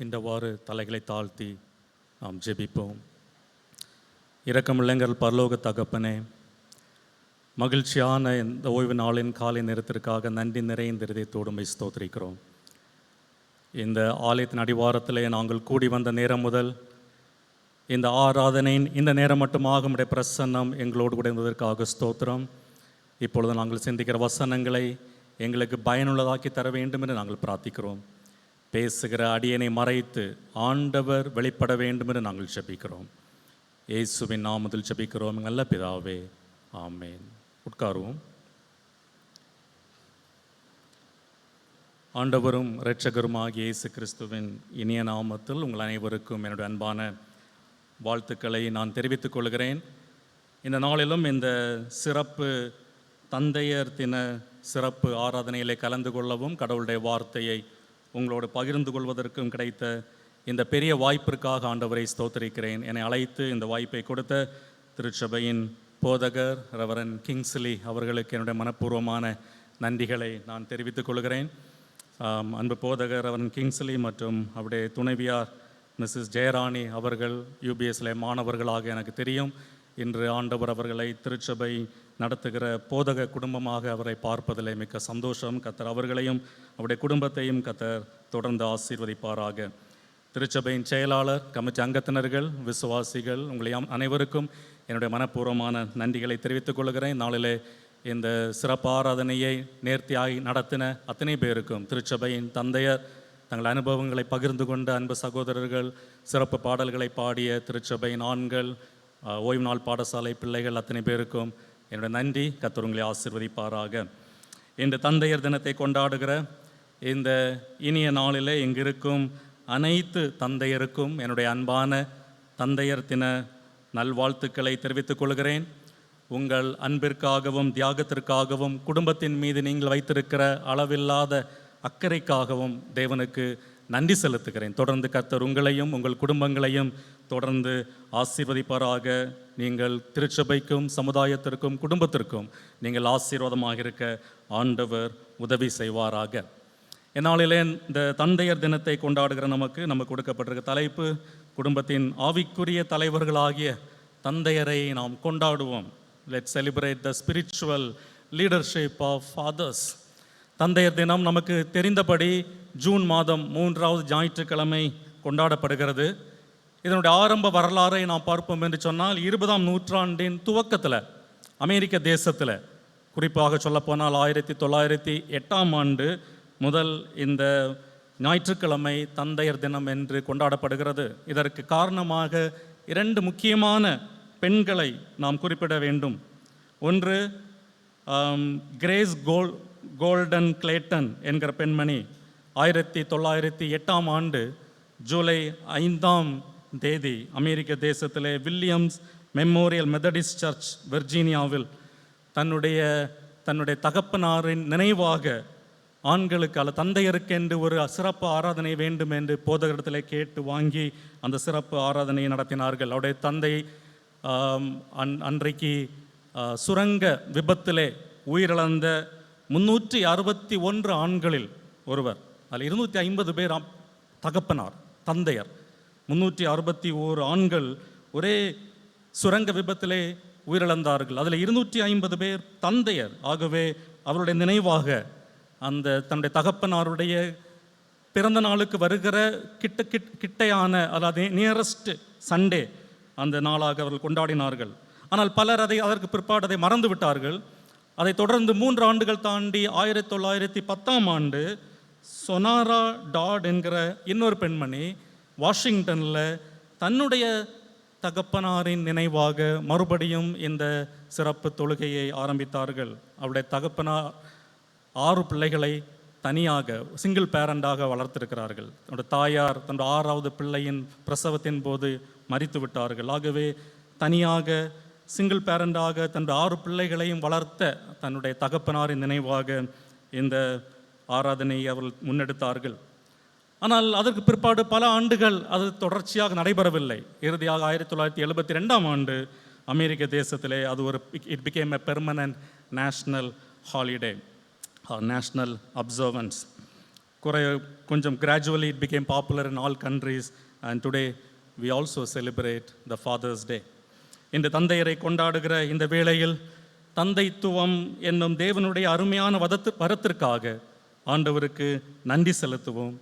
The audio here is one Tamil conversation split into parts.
இந்தவாறு தலைகளை தாழ்த்தி நாம் ஜெபிப்போம். இரக்கமுள்ளங்கள் பரலோக தகப்பனே, மகிழ்ச்சியான இந்த ஓய்வு நாளின் காலை நேரத்திற்காக நன்றி நிறைந்த இருதயத்தோடு உம்மை ஸ்தோத்திரிக்கிறோம். இந்த ஆலயத்தின் அடிவாரத்திலே நாங்கள் கூடி வந்த நேரம் முதல் இந்த ஆராதனையின் இந்த நேரம் மட்டுமாக உம்முடைய பிரசன்னம் எங்களோடு கூட இருந்ததற்காக ஸ்தோத்திரம். இப்பொழுது நாங்கள் சிந்திக்கிற வசனங்களை எங்களுக்கு பயனுள்ளதாக்கி தர வேண்டும் என்று நாங்கள் பிரார்த்திக்கிறோம். பேசுகிற அடியனை மறைத்து ஆண்டவர் வெளிப்பட வேண்டும் என்று நாங்கள் ஜெபிக்கிறோம். இயேசுவின் நாமத்தில் ஜெபிக்கிறோம் நல்ல பிதாவே, ஆமேன். உட்காருவோம். ஆண்டவரும் இரட்சகருமாகிய இயேசு கிறிஸ்துவின் இனிய நாமத்தில் உங்கள் அனைவருக்கும் என்னுடைய அன்பான வாழ்த்துக்களை நான் தெரிவித்துக் கொள்கிறேன். இந்த நாளிலும் இந்த சிறப்பு தந்தையர் தின சிறப்பு ஆராதனையிலே கலந்து கொள்ளவும் கடவுளுடைய வார்த்தையை உங்களோடு பகிர்ந்து கொள்வதற்கும் கிடைத்த இந்த பெரிய வாய்ப்பிற்காக ஆண்டவரை ஸ்தோத்திரிக்கிறேன். என்னை அழைத்து இந்த வாய்ப்பை கொடுத்த திருச்சபையின் போதகர் ரெவரன் கிங்ஸ்லி அவர்களுக்கு என்னுடைய மனப்பூர்வமான நன்றிகளை நான் தெரிவித்துக் கொள்கிறேன். அன்பு போதகர் ரெவரன் கிங்ஸ்லி மற்றும் அவருடைய துணைவியார் மிஸ்ஸஸ் ஜெயராணி அவர்கள் யூபிஎஸ்ல மாணவர்களாக எனக்கு தெரியும். இன்று ஆண்டவர் அவர்களை திருச்சபை நடத்துகிற போதக குடும்பமாக அவரை பார்ப்பதில் மிக்க சந்தோஷம். கர்த்தர் அவர்களையும் அவருடைய குடும்பத்தையும் கர்த்தர் தொடர்ந்து ஆசீர்வதிப்பாராக. திருச்சபையின் செயலாளர், கமிட்டி அங்கத்தினர்கள், விசுவாசிகள், உங்களை அனைவருக்கும் என்னுடைய மனப்பூர்வமான நன்றிகளை தெரிவித்துக் கொள்கிறேன். நாளிலே இந்த சிறப்பு ஆராதனையை நேர்த்தியாகி நடத்தின அத்தனை பேருக்கும், திருச்சபையின் தந்தையர், தங்கள் அனுபவங்களை பகிர்ந்து கொண்ட அன்பு சகோதரர்கள், சிறப்பு பாடல்களை பாடிய திருச்சபையின் ஆண்கள், ஓய்வு நாள் பாடசாலை பிள்ளைகள் அத்தனை பேருக்கும் என்னுடைய நன்றி. கர்த்தர் உங்களை ஆசீர்வதிப்பாராக. இன்று தந்தையர் தினத்தை கொண்டாடுகிற இந்த இனிய நாளிலே இங்கிருக்கும் அனைத்து தந்தையருக்கும் என்னுடைய அன்பான தந்தையர் தின நல்வாழ்த்துக்களை தெரிவித்துக் கொள்கிறேன். உங்கள் அன்பிற்காகவும் தியாகத்திற்காகவும் குடும்பத்தின் மீது நீங்கள் வைத்திருக்கிற அளவில்லாத அக்கறைக்காகவும் தேவனுக்கு நன்றி செலுத்துகிறேன். தொடர்ந்து கர்த்தர் உங்களையும் உங்கள் குடும்பங்களையும் தொடர்ந்து ஆசீர்வதிப்பாராக. நீங்கள் திருச்சபைக்கும் சமுதாயத்திற்கும் குடும்பத்திற்கும் நீங்கள் ஆசீர்வாதமாக இருக்க ஆண்டவர் உதவி செய்வாராக. இந்நாளிலே இந்த தந்தையர் தினத்தை கொண்டாடுகிற நமக்கு கொடுக்கப்பட்டிருக்க தலைப்பு, குடும்பத்தின் ஆவிக்குரிய தலைவர்களாகிய தந்தையரை நாம் கொண்டாடுவோம். Let's celebrate the spiritual leadership of fathers. தந்தையர் தினம் நமக்கு தெரிந்தபடி ஜூன் மாதம் 3வது ஞாயிற்றுக்கிழமை கொண்டாடப்படுகிறது. இதனுடைய ஆரம்ப வரலாறை நாம் பார்ப்போம் என்று சொன்னால் 20ஆம் நூற்றாண்டின் துவக்கத்தில் அமெரிக்க தேசத்தில், குறிப்பாக சொல்லப்போனால் 1908ஆம் ஆண்டு முதல் இந்த ஞாயிற்றுக்கிழமை தந்தையர் தினம் என்று கொண்டாடப்படுகிறது. இதற்கு காரணமாக 2 முக்கியமான பெண்களை நாம் குறிப்பிட வேண்டும். ஒன்று கிரேஸ் கோல்டன் கிளேட்டன் என்கிற பெண்மணி 1908ஆம் ஆண்டு ஜூலை 5ஆம் தேதி அமெரிக்க தேசத்திலே வில்லியம்ஸ் மெமோரியல் மெத்தடிஸ்ட் சர்ச் வெர்ஜீனியாவில் தன்னுடைய தகப்பனாரின் நினைவாக ஆண்களுக்கு அல்ல தந்தையருக்கென்று ஒரு சிறப்பு ஆராதனை வேண்டும் என்று போதகரிடத்தில் கேட்டு வாங்கி அந்த சிறப்பு ஆராதனையை நடத்தினார்கள். அவருடைய தந்தை அன்றைக்கு சுரங்க விபத்திலே உயிரிழந்த 361 ஆண்களில் ஒருவர். அதில் 250 பேர் தகப்பனார், தந்தையர். 361 ஆண்கள் ஒரே சுரங்க விபத்திலே உயிரிழந்தார்கள். அதில் 250 பேர் தந்தையர். ஆகவே அவருடைய நினைவாக தன்னுடைய தகப்பனாருடைய பிறந்த நாளுக்கு வருகிற கிட்டையான அதாவது நியரஸ்ட் சண்டே அந்த நாளாக அவர்கள் கொண்டாடினார்கள். ஆனால் பலர் அதற்கு பிற்பாடு அதை மறந்து விட்டார்கள். அதை தொடர்ந்து 3 ஆண்டுகள் தாண்டி 1910ஆம் ஆண்டு சொனாரா டாட் என்கிற இன்னொரு பெண்மணி வாஷிங்டனில் தன்னுடைய தகப்பனாரின் நினைவாக மறுபடியும் இந்த சிறப்பு தொழுகையை ஆரம்பித்தார்கள். அவருடைய தகப்பனார் 6 பிள்ளைகளை தனியாக சிங்கிள் பேரண்டாக வளர்த்திருக்கிறார்கள். தன்னுடைய தாயார் தன்னுடைய 6வது பிள்ளையின் பிரசவத்தின் போது மரித்து விட்டார்கள். ஆகவே தனியாக சிங்கிள் பேரண்டாக தன்னுடைய 6 பிள்ளைகளையும் வளர்த்த தன்னுடைய தகப்பனாரின் நினைவாக இந்த ஆராதனையை அவர்கள் முன்னெடுத்தார்கள். ஆனால் அதற்கு பிற்பாடு பல ஆண்டுகள் அது தொடர்ச்சியாக நடைபெறவில்லை. இறுதியாக 1972ஆம் ஆண்டு அமெரிக்க தேசத்திலே அது it became a permanent national holiday, national observance. கொஞ்சம் gradually it became popular in all countries, and today we also celebrate the Father's Day. இந்த தந்தையரை கொண்டாடுகிற இந்த வேளையில் தந்தைத்துவம் என்னும் தேவனுடைய அருமையான வரத்திற்காக ஆண்டவருக்கு நன்றி செலுத்துவோம்.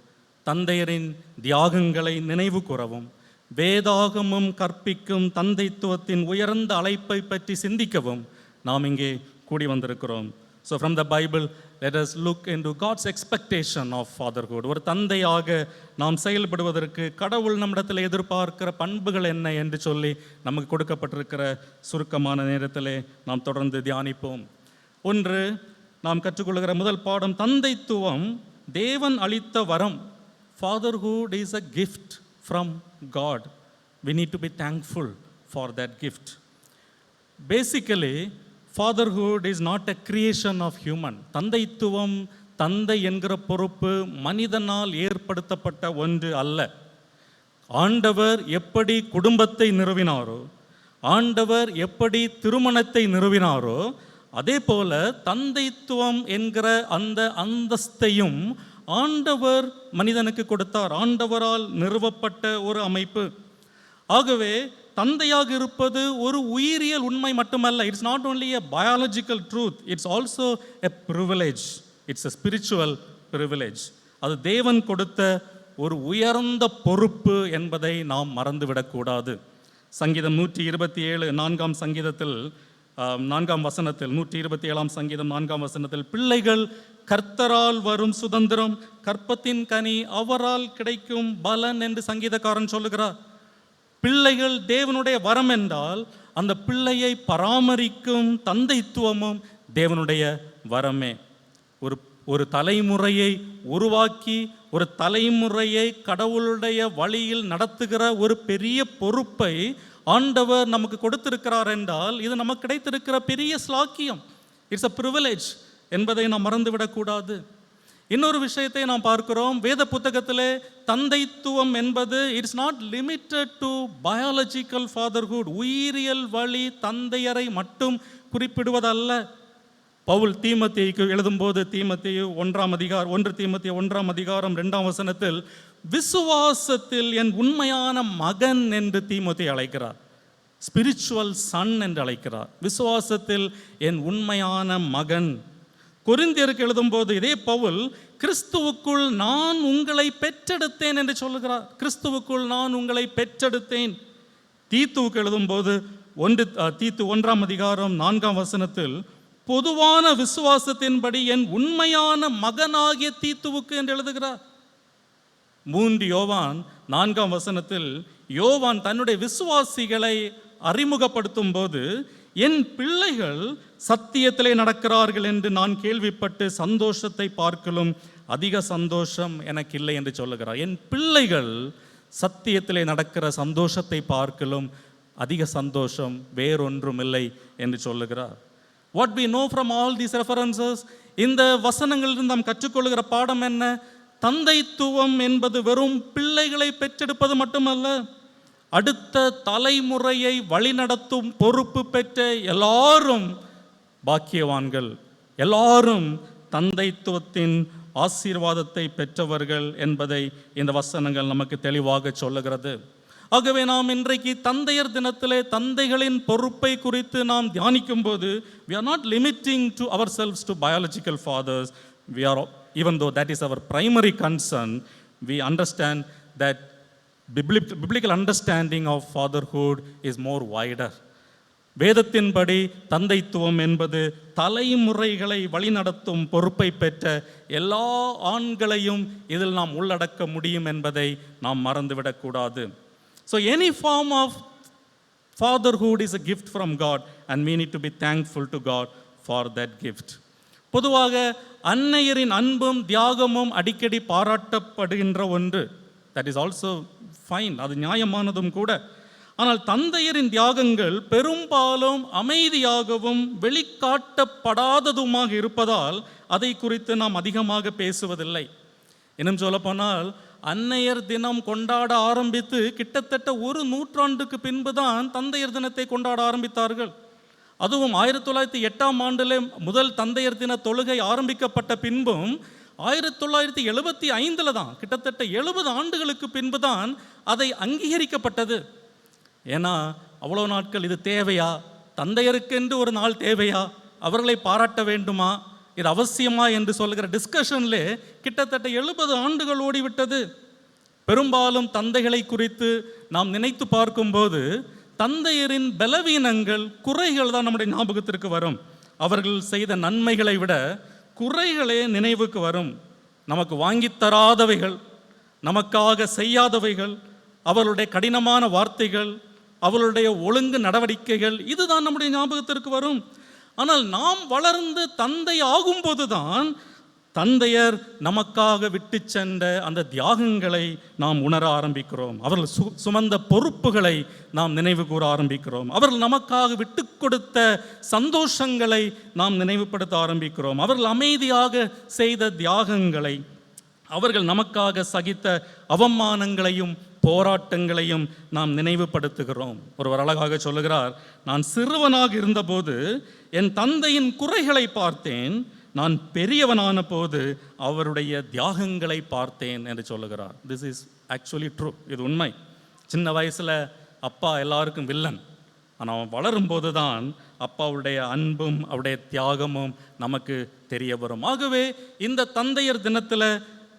தந்தையரின் தியாகங்களை நினைவு கூறவும், வேதாகமும் கற்பிக்கும் தந்தைத்துவத்தின் உயர்ந்த அழைப்பை பற்றி சிந்திக்கவும் நாம் இங்கே கூடி வந்திருக்கிறோம். So from the Bible let us look into God's expectation of fatherhood. ஒரு தந்தையாக நாம் செயல்படுவதற்கு கடவுள் நம்மிடத்தில் எதிர்பார்க்கிற பண்புகள் என்ன என்று சொல்லி நமக்கு கொடுக்கப்பட்டிருக்கிற சுருக்கமான நேரத்திலே நாம் தொடர்ந்து தியானிப்போம். ஒன்று, நாம் கற்றுக்கொள்கிற முதல் பாடம், தந்தைத்துவம் தேவன் அளித்த வரம். Fatherhood is a gift from God. We need to be thankful for that gift. Basically, fatherhood is not a creation of human. தந்தைத்துவம், தந்தை என்கிற பொறுப்பு மனிதனால் ஏற்படுத்தப்பட்ட ஒன்று அல்ல. ஆண்டவர் எப்படி குடும்பத்தை நிறுவினாரோ, ஆண்டவர் எப்படி திருமணத்தை நிறுவினாரோ, அதே போல தந்தைத்துவம் என்கிற அந்த அந்தஸ்தையும் ஆண்டவர் மனிதனுக்கு கொடுத்தார். ஆண்டவரால் நிறுவப்பட்ட ஒரு அமைப்பு. ஆகவே தந்தையாக இருப்பது ஒரு உயிரியல் உண்மை மட்டுமல்ல. It's not only a biological truth, it's also a privilege. It's a spiritual privilege. அது தேவன் கொடுத்த ஒரு உயர்ந்த பொறுப்பு என்பதை நாம் மறந்துவிடக்கூடாது. சங்கீதம் 127 4ஆம் சங்கீதத்தில் 4ஆம் வசனத்தில் 127ஆம் சங்கீதம் 4ஆம் வசனத்தில், பிள்ளைகள் கர்த்தரால் வரும் சுதந்திரம், கற்பத்தின் கனி அவரால் கிடைக்கும் பலன் என்று சங்கீதக்காரன் சொல்லுகிறார். பிள்ளைகள் தேவனுடைய வரம் என்றால் அந்த பிள்ளையை பராமரிக்கும் தந்தைத்துவமும் தேவனுடைய வரமே. ஒரு தலைமுறையை உருவாக்கி ஒரு தலைமுறையை கடவுளுடைய வழியில் நடத்துகிற ஒரு பெரிய பொறுப்பை ஆண்டவர் நமக்கு கொடுத்திருக்கிறார் என்றால் இது நமக்கு கிடைத்திருக்கிற பெரிய ஸ்லாக்கியம். இட்ஸ் அ ப்ரிவிலேஜ் என்பதை நாம் மறந்துவிடக்கூடாது. இன்னொரு விஷயத்தை நாம் பார்க்கிறோம் வேத புத்தகத்திலே. தந்தைத்துவம் என்பது it's not limited to biological fatherhood. உயிரியல் வழி தந்தையரை மட்டும் குறிப்பிடுவதல்ல. பவுல் தீமோத்தேயுக்கு எழுதும்போது தீமோத்தேயு 1 தீமோத்தேயு 1ஆம் அதிகாரம் 2ஆம் வசனத்தில், விசுவாசத்தில் என் உண்மையான மகன் என்று தீமோத்தேயு அழைக்கிறார். ஸ்பிரிச்சுவல் சன் என்று அழைக்கிறார். விசுவாசத்தில் என் உண்மையான மகன். கொரிந்தியருக்கு எழுதும்போது இதே பவுல், கிறிஸ்துவுக்குள் நான் உங்களை பெற்றெடுத்தேன் என்று சொல்லுகிறார். கிறிஸ்துவுக்குள் நான் உங்களை பெற்றெடுத்தேன். தீத்துவுக்கு எழுதும்போது தீத்து 1ஆம் அதிகாரம் 4ஆம் வசனத்தில், பொதுவான விசுவாசத்தின்படி என் உண்மையான மகனாகிய தீத்துவுக்கு என்று எழுதுகிறார். 3 யோவான் 4ஆம் வசனத்தில் யோவான் தன்னுடைய விசுவாசிகளை அறிமுகப்படுத்தும் போது, என் பிள்ளைகள் சத்தியத்திலே நடக்கிறார்கள் என்று நான் கேள்விப்பட்டு சந்தோஷத்தை பார்க்கலும் அதிக சந்தோஷம் எனக்கு இல்லை என்று சொல்லுகிறார். என் பிள்ளைகள் சத்தியத்திலே நடக்கிற சந்தோஷத்தை பார்க்கலும் அதிக சந்தோஷம் வேறொன்றும் இல்லை என்று சொல்லுகிறார். What we know from all these references, இந்த வசனங்களிலிருந்து நாம் கற்றுக்கொள்கிற பாடம் என்ன? தந்தைத்துவம் என்பது வெறும் பிள்ளைகளை பெற்றெடுப்பது மட்டுமல்ல, அடுத்த தலைமுறையை வழிநடத்தும் பொறுப்பு பெற்ற எல்லாரும் பாக்கியவான்கள், எல்லாரும் தந்தைத்துவத்தின் ஆசீர்வாதத்தை பெற்றவர்கள் என்பதை இந்த வசனங்கள் நமக்கு தெளிவாக சொல்லுகிறது. ஆகவே நாம் இன்றைக்கு தந்தையர் தினத்திலே தந்தைகளின் பொறுப்பை குறித்து நாம் தியானிக்கும் போது, we are not limiting to ourselves to biological fathers. We are, even though that is our primary concern, we understand that biblical understanding of fatherhood is more wider. வேதத்தின்படி தந்தைத்துவம் என்பது தலைமுறைகளை வழிநடத்தும் பொறுப்பை பெற்ற எல்லா ஆண்களையும் இதில் நாம் உள்ளடக்க முடியும் என்பதை நாம் மறந்துவிடக்கூடாது. So any form of fatherhood is a gift from God and we need to be thankful to God for that gift. பொதுவாக அன்னையரின் அன்பும் தியாகமும் அடிக்கடி பாராட்டப்படுகின்ற ஒன்று. That is also fine, அது நியாயமானதும் கூட. ஆனால் தந்தையரின் தியாகங்கள் பெரும்பாலும் அமைதியாகவும் வெளிக்காட்டப்படாததுமாக இருப்பதால் அதை குறித்து நாம் அதிகமாக பேசுவதில்லை. இன்னும் சொல்லப்போனால் அன்னையர் தினம் கொண்டாட ஆரம்பித்து கிட்டத்தட்ட 1 நூற்றாண்டுக்கு பின்பு தான் தந்தையர் தினத்தை கொண்டாட ஆரம்பித்தார்கள். அதுவும் 1908ஆம் ஆண்டிலே முதல் தந்தையர் தின தொழுகை ஆரம்பிக்கப்பட்ட பின்பும் 1975 தான், கிட்டத்தட்ட 70 ஆண்டுகளுக்கு பின்பு தான் அதை அங்கீகரிக்கப்பட்டது. ஏன்னா அவ்வளோ நாட்கள் இது தேவையா, தந்தையருக்கென்று ஒரு நாள் தேவையா, அவர்களை பாராட்ட வேண்டுமா, இது அவசியமா என்று சொல்லுகிற டிஸ்கஷன்லே கிட்டத்தட்ட 70 ஆண்டுகள் ஓடிவிட்டது. பெரும்பாலும் தந்தைகளை குறித்து நாம் நினைத்து பார்க்கும்போது தந்தையரின் பலவீனங்கள், குறைகள் தான் நம்முடைய ஞாபகத்திற்கு வரும். அவர்கள் செய்த நன்மைகளை விட குறைகளே நினைவுக்கு வரும். நமக்கு வாங்கித்தராதவைகள், நமக்காக செய்யாதவைகள், அவர்களுடைய கடினமான வார்த்தைகள், அவர்களுடைய ஒழுங்கு நடவடிக்கைகள், இதுதான் நம்முடைய ஞாபகத்திற்கு வரும். ஆனால் நாம் வளர்ந்து தந்தை ஆகும்போது தான் தந்தையர் நமக்காக விட்டு சென்ற அந்த தியாகங்களை நாம் உணர ஆரம்பிக்கிறோம். அவர்கள் சுமந்த பொறுப்புகளை நாம் நினைவு கூற ஆரம்பிக்கிறோம். அவர்கள் நமக்காக விட்டு கொடுத்த சந்தோஷங்களை நாம் நினைவுபடுத்த ஆரம்பிக்கிறோம். அவர்கள் அமைதியாக செய்த தியாகங்களை, அவர்கள் நமக்காக சகித்த அவமானங்களையும் போராட்டங்களையும் நாம் நினைவுபடுத்துகிறோம். ஒருவர் அழகாக சொல்லுகிறார், நான் சிறுவனாக இருந்தபோது என் தந்தையின் குறைகளை பார்த்தேன், நான் பெரியவனான போது அவருடைய தியாகங்களை பார்த்தேன் என்று சொல்லுகிறார். This is actually true. இது உண்மை. சின்ன வயசில் அப்பா எல்லாருக்கும் வில்லன். ஆனால் அவன் வளரும்போது தான் அப்பாவுடைய அன்பும் அவருடைய தியாகமும் நமக்கு தெரிய வரும். ஆகவே இந்த தந்தையர் தினத்தில்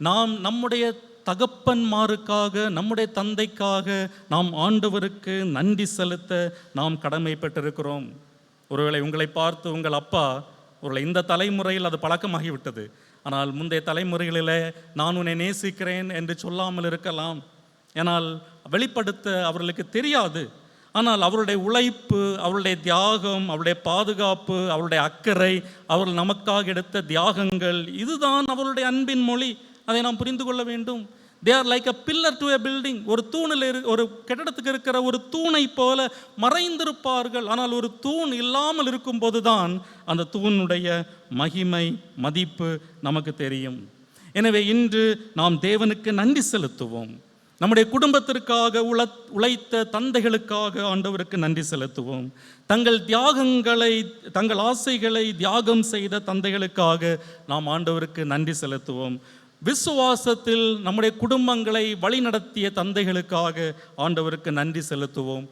நாம் நம்முடைய தகப்பன்மாருக்காக, நம்முடைய தந்தைக்காக நாம் ஆண்டவருக்கு நன்றி செலுத்த நாம் கடமைப்பட்டிருக்கிறோம். ஒருவேளை உங்களை பார்த்து உங்கள் அப்பா, ஒருவேளை இந்த தலைமுறையில் அது பழக்கமாகிவிட்டது, ஆனால் முந்தைய தலைமுறைகளில் நான் உன்னை நேசிக்கிறேன் என்று சொல்லாமல் இருக்கலாம். ஏனால் வெளிப்படுத்த அவர்களுக்கு தெரியாது. ஆனால் அவருடைய உழைப்பு, அவருடைய தியாகம், அவருடைய பாதுகாப்பு, அவருடைய அக்கறை, அவர்கள் நமக்காக எடுத்த தியாகங்கள், இதுதான் அவருடைய அன்பின் மொழி. அதை நாம் புரிந்து கொள்ள வேண்டும். They are like a pillar to a building. ஒரு தூணில் ஒரு கட்டடத்துக்கு இருக்கிற ஒரு தூணை போல மறைந்திருப்பார்கள். ஆனால் ஒரு தூண் இல்லாமல் இருக்கும்போது தான் அந்த தூணுடைய மகிமை, மதிப்பு நமக்கு தெரியும். எனவே இன்று நாம் தேவனுக்கு நன்றி செலுத்துவோம். நம்முடைய குடும்பத்திற்காக உழைத்த தந்தைகளுக்காக ஆண்டவருக்கு நன்றி செலுத்துவோம். தங்கள் தியாகங்களை, தங்கள் ஆசைகளை தியாகம் செய்த தந்தைகளுக்காக நாம் ஆண்டவருக்கு நன்றி செலுத்துவோம். விசுவாசத்தில் நம்முடைய குடும்பங்களை வழிநடத்திய தந்தைகளுக்காக ஆண்டவருக்கு நன்றி செலுத்துவோம்.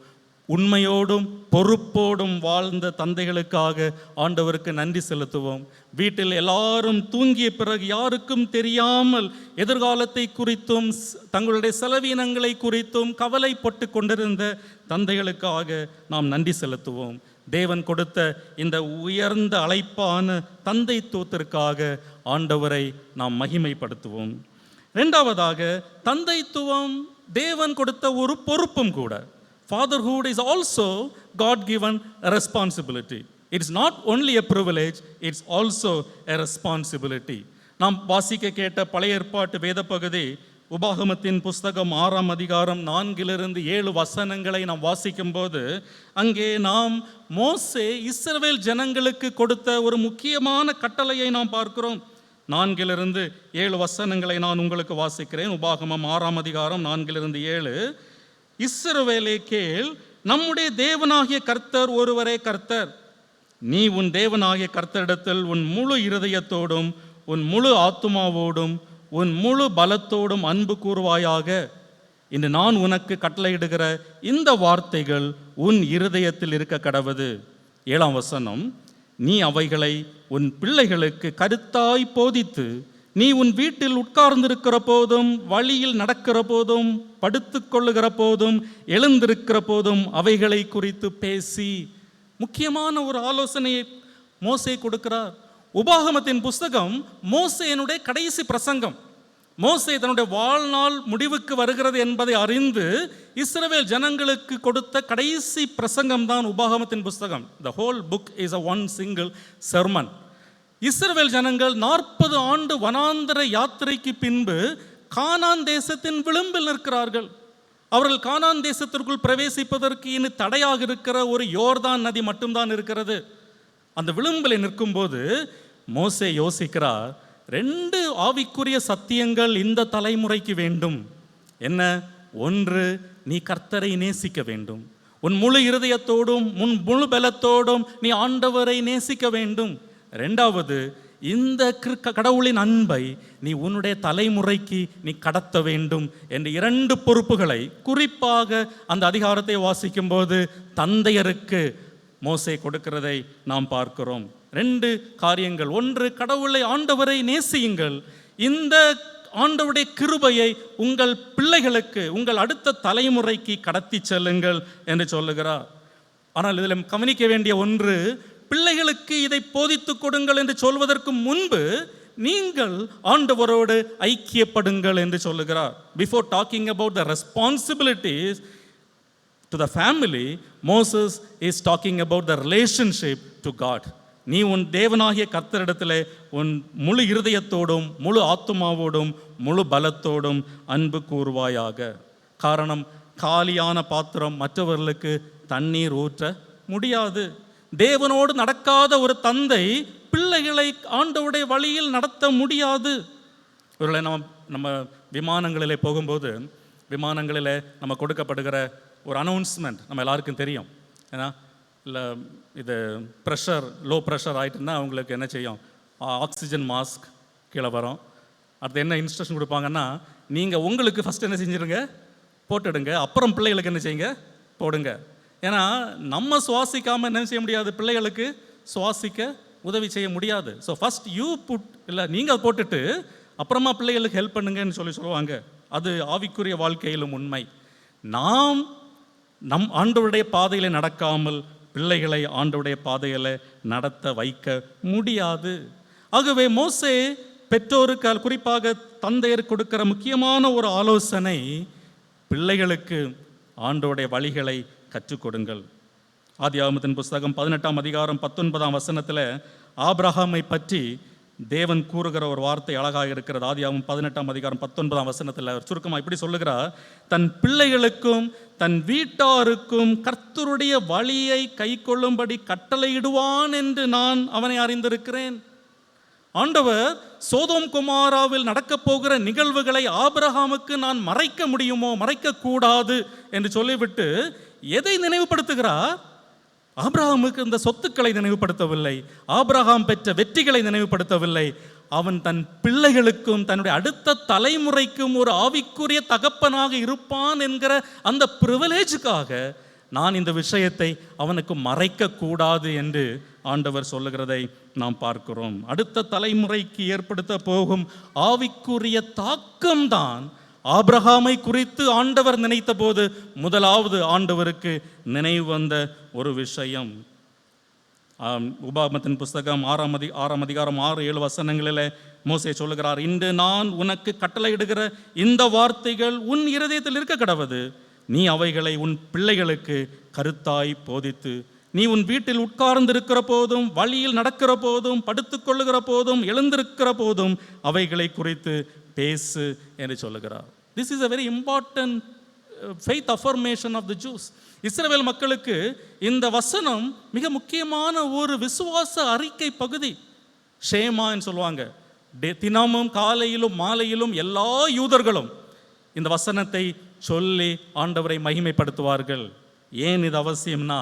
உண்மையோடும் பொறுப்போடும் வாழ்ந்த தந்தைகளுக்காக ஆண்டவருக்கு நன்றி செலுத்துவோம். வீட்டில் எல்லாரும் தூங்கிய பிறகு யாருக்கும் தெரியாமல் எதிர்காலத்தை குறித்தும் தங்களுடைய செலவீனங்களை குறித்தும் கவலைப்பட்டு கொண்டிருந்த தந்தைகளுக்காக நாம் நன்றி செலுத்துவோம். தேவன் கொடுத்த இந்த உயர்ந்த அழைப்பான தந்தைத்துவத்திற்காக ஆண்டவரை நாம் மகிமைப்படுத்துவோம். இரண்டாவதாக, தந்தைத்துவம் தேவன் கொடுத்த ஒரு பொறுப்பும் கூட. Fatherhood is also God-given responsibility. It's not only a privilege, it's also a responsibility. நாம் வாசிக்க கேட்ட பழைய ஏற்பாட்டு வேத பகுதி உபாகமத்தின் புஸ்தகம் 6ஆம் அதிகாரம் 4-7 வசனங்களை நாம் வாசிக்கும்போது அங்கே நாம் மோசே இஸ்ரவேல் ஜனங்களுக்கு கொடுத்த ஒரு முக்கியமான கட்டளையை நாம் பார்க்கிறோம். 4-7 வசனங்களை நான் உங்களுக்கு வாசிக்கிறேன். உபாகமம் 6ஆம் அதிகாரம் 4-7. இஸ்ரவேலே கேள், நம்முடைய தேவனாகிய கர்த்தர் ஒருவரே கர்த்தர். நீ உன் தேவனாகிய கர்த்தரிடத்தில் உன் முழு இருதயத்தோடும் உன் முழு ஆத்துமாவோடும் உன் முழு பலத்தோடும் அன்பு கூறுவாயாக. இன்று நான் உனக்கு கட்டளையிடுகிற இந்த வார்த்தைகள் உன் இருதயத்தில் இருக்க கடவது. 7ஆம் வசனம், நீ அவைகளை உன் பிள்ளைகளுக்கு கருத்தாய் போதித்து, நீ உன் வீட்டில் உட்கார்ந்திருக்கிற போதும், வழியில் நடக்கிற போதும், படுத்து கொள்ளுகிற போதும், எழுந்திருக்கிற போதும் அவைகளை குறித்து பேசி. முக்கியமான ஒரு ஆலோசனையை மோசே கொடுக்கிறார். உபாகமத்தின் புஸ்தகம் மோசேனுடைய கடைசி பிரசங்கம். மோசே தன்னுடைய வாழ்நாள் முடிவுக்கு வருகிறது என்பதை அறிந்து இஸ்ரவேல் ஜனங்களுக்கு கொடுத்த கடைசி பிரசங்கம் தான் உபாகமத்தின் புஸ்தகம். The whole book is a one single sermon. இஸ்ரவேல் ஜனங்கள் 40 ஆண்டு வனாந்தர யாத்திரைக்கு பின்பு கானான் தேசத்தின் விளிம்பில் நிற்கிறார்கள். அவர்கள் கானான் தேசத்திற்குள் பிரவேசிப்பதற்கு இனி தடையாக இருக்கிற ஒரு யோர்தான் நதி மட்டும்தான் இருக்கிறது. அந்த விளிம்பில் நிற்கும்போது மோசே யோசிக்கிறார், 2 ஆவிக்குரிய சத்தியங்கள் இந்த தலைமுறைக்கு வேண்டும். என்ன? ஒன்று, நீ கர்த்தரை நேசிக்க வேண்டும். உன் முழு இருதயத்தோடும் உன் முழு பலத்தோடும் நீ ஆண்டவரை நேசிக்க வேண்டும். 2வது, இந்த கடவுளின் அன்பை நீ உன்னுடைய தலைமுறைக்கு நீ கடத்த வேண்டும் என்ற 2 பொறுப்புகளை குறிப்பாக அந்த அதிகாரத்தை வாசிக்கும் போது தந்தையருக்கு மோசே கொடுக்கிறதை நாம் பார்க்கிறோம். 2 காரியங்கள். ஒன்று, கடவுளை ஆண்டவரை நேசியுங்கள். இந்த ஆண்டவருடைய கிருபையை உங்கள் பிள்ளைகளுக்கு, உங்கள் அடுத்த தலைமுறைக்கு கடத்தி செல்லுங்கள் என்று சொல்லுகிறார். ஆனால் இதில் கவனிக்க வேண்டிய ஒன்று, பிள்ளைகளுக்கு இதை போதித்து கொடுங்கள் என்று சொல்வதற்கு முன்பு நீங்கள் ஆண்டவரோடு ஐக்கியப்படுங்கள் என்று சொல்லுகிறார். Before talking about the responsibilities to the family, Moses is talking about the relationship to God. நீ உன் தேவனாகிய கர்த்தரிடத்தில் உன் முழு இருதயத்தோடும் முழு ஆத்துமாவோடும் முழு பலத்தோடும் அன்பு கூறுவாயாக. காரணம், காலியான பாத்திரம் மற்றவர்களுக்கு தண்ணீர் ஊற்ற முடியாது. தேவனோடு நடக்காத ஒரு தந்தை பிள்ளைகளை ஆண்டவருடைய வழியில் நடத்த முடியாது. ஒருவேளை நம்ம விமானங்களிலே போகும்போது விமானங்களில் நம்ம கொடுக்கப்படுகிற ஒரு அனௌன்ஸ்மெண்ட் நம்ம எல்லாருக்கும் தெரியும். ஏன்னா இல்லை இது லோ ப்ரெஷர் ஆகிட்டுன்னா அவங்களுக்கு என்ன செய்யும், ஆக்சிஜன் மாஸ்க் கீழே வரும். அடுத்து என்ன இன்ஸ்ட்ரக்ஷன் கொடுப்பாங்கன்னா, நீங்கள் உங்களுக்கு ஃபஸ்ட் என்ன செஞ்சுருங்க, போட்டுடுங்க, அப்புறம் பிள்ளைகளுக்கு என்ன செய்யுங்க, போடுங்க. ஏன்னா நம்ம சுவாசிக்காமல் என்ன செய்ய முடியாது, பிள்ளைகளுக்கு சுவாசிக்க உதவி செய்ய முடியாது. ஸோ ஃபஸ்ட் யூ புட், இல்லை நீங்கள் போட்டுட்டு அப்புறமா பிள்ளைகளுக்கு ஹெல்ப் பண்ணுங்கன்னு சொல்லுவாங்க. அது ஆவிக்குரிய வாழ்க்கையிலும் உண்மை. நாம் நம் ஆண்டவருடைய பாதையில் நடக்காமல் பிள்ளைகளை ஆண்டவருடைய பாதையில் நடத்த வைக்க முடியாது. ஆகவே மோசே பெற்றோருக்கு, குறிப்பாக தந்தையர் கொடுக்கிற முக்கியமான ஒரு ஆலோசனை, பிள்ளைகளுக்கு ஆண்டவருடைய வழிகளை கற்றுக் கொடுங்கள். ஆதியாகமத்தின் புஸ்தகம் 18ஆம் அதிகாரம் 19ஆம் வசனத்தில் ஆபிரகாமை பற்றி தேவன் கூறுகிற ஒரு வார்த்தை அழகாக இருக்கிறது. ஆதியாகமம் 18ஆம் அதிகாரம் 19ஆம் வசனத்தில் சுருக்கமாக இப்படி சொல்லுகிறார், தன் பிள்ளைகளுக்கும் தன் வீட்டாருக்கும் கர்த்தருடைய வழியை கை கொள்ளும்படி கட்டளையிடுவான் என்று நான் அவனை அறிந்திருக்கிறேன். ஆண்டவர் சோதோம் குமாராவில் நடக்கப் போகிற நிகழ்வுகளை ஆபிரகாமுக்கு நான் மறைக்க முடியுமோ, மறைக்க கூடாது என்று சொல்லிவிட்டு எதை நினைவுபடுத்துகிறார்? ஆபிரகாமுக்கு இந்த சொத்துக்களை நினைவுபடுத்தவில்லை, ஆபிரகாம் பெற்ற வெற்றிகளை நினைவுபடுத்தவில்லை. அவன் தன் பிள்ளைகளுக்கும் தன்னுடைய அடுத்த தலைமுறைக்கும் ஒரு ஆவிக்குரிய தகப்பனாக இருப்பான் என்கிற அந்த பிரிவிலேஜுக்காக நான் இந்த விஷயத்தை அவனுக்கு மறைக்க கூடாது என்று ஆண்டவர் சொல்லுகிறதை நாம் பார்க்கிறோம். அடுத்த தலைமுறைக்கு ஏற்படுத்த போகும் ஆவிக்குரிய தாக்கம்தான் ஆபிரகாமை குறித்து ஆண்டவர் நினைத்த போது முதலாவது ஆண்டவருக்கு நினைவு வந்த ஒரு விஷயம். உபாகமத்தின் புஸ்தகம் 6ஆம் அதிகாரம் 6-7 வசனங்களில் மோசே சொல்லுகிறார், இன்று நான் உனக்கு கட்டளையிடுகிற இந்த வார்த்தைகள் உன் இருதயத்தில் இருக்க கடவது, நீ அவைகளை உன் பிள்ளைகளுக்கு கருத்தாய் போதித்து, நீ உன் வீட்டில் உட்கார்ந்திருக்கிற போதும், வழியில் நடக்கிற போதும், படுத்துக்கொள்ளுகிற போதும், எழுந்திருக்கிற போதும் அவைகளை குறித்து பேசு என்று சொல்லுகிறார். This is a very important faith affirmation of the Jews. இஸ்ரவேல் மக்களுக்கு இந்த வசனம் மிக முக்கியமான ஒரு விசுவாச அறிக்கை பகுதி. ஷேமான்னு சொல்லுவாங்க. தினமும் காலையிலும் மாலையிலும் எல்லா யூதர்களும் இந்த வசனத்தை சொல்லி ஆண்டவரை மகிமைப்படுத்துவார்கள். ஏன் இது அவசியம்னா,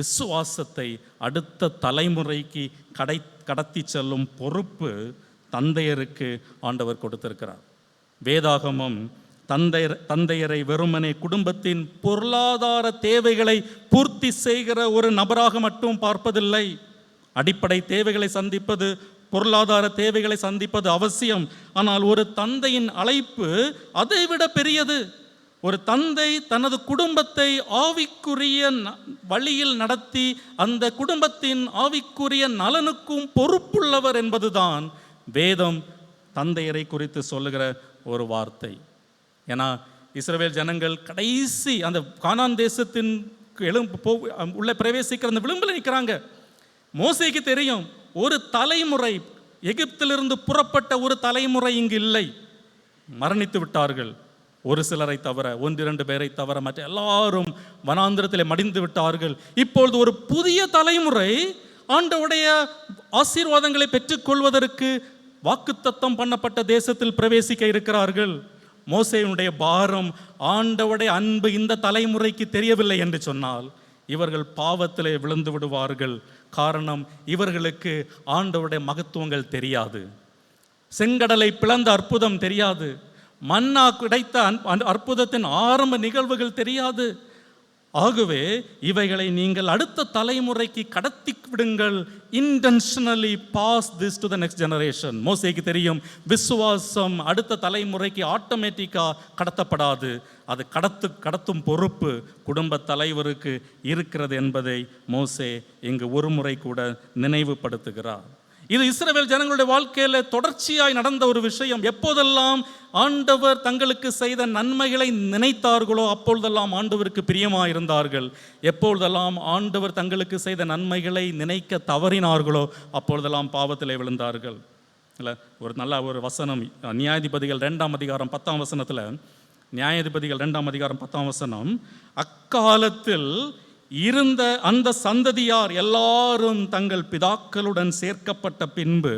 விசுவாசத்தை அடுத்த தலைமுறைக்கு கடத்தி செல்லும் பொறுப்பு தந்தையருக்கு ஆண்டவர் கொடுத்திருக்கிறார். வேதாகமம் தந்தையரை வெறுமனே குடும்பத்தின் பொருளாதார தேவைகளை பூர்த்தி செய்கிற ஒரு நபராக மட்டும் பார்ப்பதில்லை. அடிப்படை தேவைகளை சந்திப்பது, பொருளாதார தேவைகளை சந்திப்பது அவசியம். ஆனால் ஒரு தந்தையின் அழைப்பு அதைவிட பெரியது. ஒரு தந்தை தனது குடும்பத்தை ஆவிக்குரிய வழியில் நடத்தி அந்த குடும்பத்தின் ஆவிக்குரிய நலனுக்கும் பொறுப்புள்ளவர் என்பதுதான் வேதம் தந்தையரை குறித்து சொல்லுகிற ஒரு வார்த்தை. ஏன்னா இஸ்ரவேல் ஜனங்கள் கடைசி அந்த கானான் தேசத்தின் உள்ள பிரவேசிக்கிற அந்த விளிம்பில் நிற்கிறாங்க. மோசேக்கு தெரியும், ஒரு தலைமுறை, எகிப்திலிருந்து புறப்பட்ட ஒரு தலைமுறை இங்கு இல்லை, மரணித்து விட்டார்கள். ஒரு சிலரை தவிர, 1-2 பேரை தவிர மற்ற எல்லாரும் வனாந்திரத்தில் மடிந்து விட்டார்கள். இப்பொழுது ஒரு புதிய தலைமுறை ஆண்டவருடைய ஆசீர்வாதங்களை பெற்றுக்கொள்வதற்கு வாக்குத்தத்தம் பண்ணப்பட்ட தேசத்தில் பிரவேசிக்க இருக்கிறார்கள். மோசேயுடைய பாரம், ஆண்டவருடைய அன்பு இந்த தலைமுறைக்கு தெரியவில்லை என்று சொன்னால் இவர்கள் பாவத்திலே விழுந்து விடுவார்கள். காரணம், இவர்களுக்கு ஆண்டவருடைய மகத்துவங்கள் தெரியாது. செங்கடலை பிளந்த அற்புதம் தெரியாது. மன்னா கிடைத்த அற்புதத்தின் ஆரம்ப நிகழ்வுகள் தெரியாது. ஆகவே இவைகளை நீங்கள் அடுத்த தலைமுறைக்கு கடத்தி விடுங்கள். Intentionally pass this to the next generation. மோசேக்கு தெரியும், விசுவாசம் அடுத்த தலைமுறைக்கு ஆட்டோமேட்டிக்காக கடத்தப்படாது. அது கடத்தும் பொறுப்பு குடும்ப தலைவருக்கு இருக்கிறது என்பதை மோசே இங்கு ஒரு முறை கூட நினைவுபடுத்துகிறார். இது இஸ்ரவேல் ஜனங்களுடைய வாழ்க்கையில் தொடர்ச்சியாய் நடந்த ஒரு விஷயம். எப்போதெல்லாம் ஆண்டவர் தங்களுக்கு செய்த நன்மைகளை நினைத்தார்களோ அப்பொழுதெல்லாம் ஆண்டவருக்கு பிரியமாக இருந்தார்கள். எப்பொழுதெல்லாம் ஆண்டவர் தங்களுக்கு செய்த நன்மைகளை நினைக்க தவறினார்களோ அப்பொழுதெல்லாம் பாவத்திலே விழுந்தார்கள். இல்லை, ஒரு நல்ல ஒரு வசனம் நியாயாதிபதிகள் 2ஆம் அதிகாரம் 10ஆம் வசனத்தில், நியாயாதிபதிகள் 2ஆம் அதிகாரம் 10ஆம் வசனம், அக்காலத்தில் இருந்த அந்த சந்ததியார் எல்லாரும் தங்கள் பிதாக்களுடன் சேர்க்கப்பட்ட பின்பு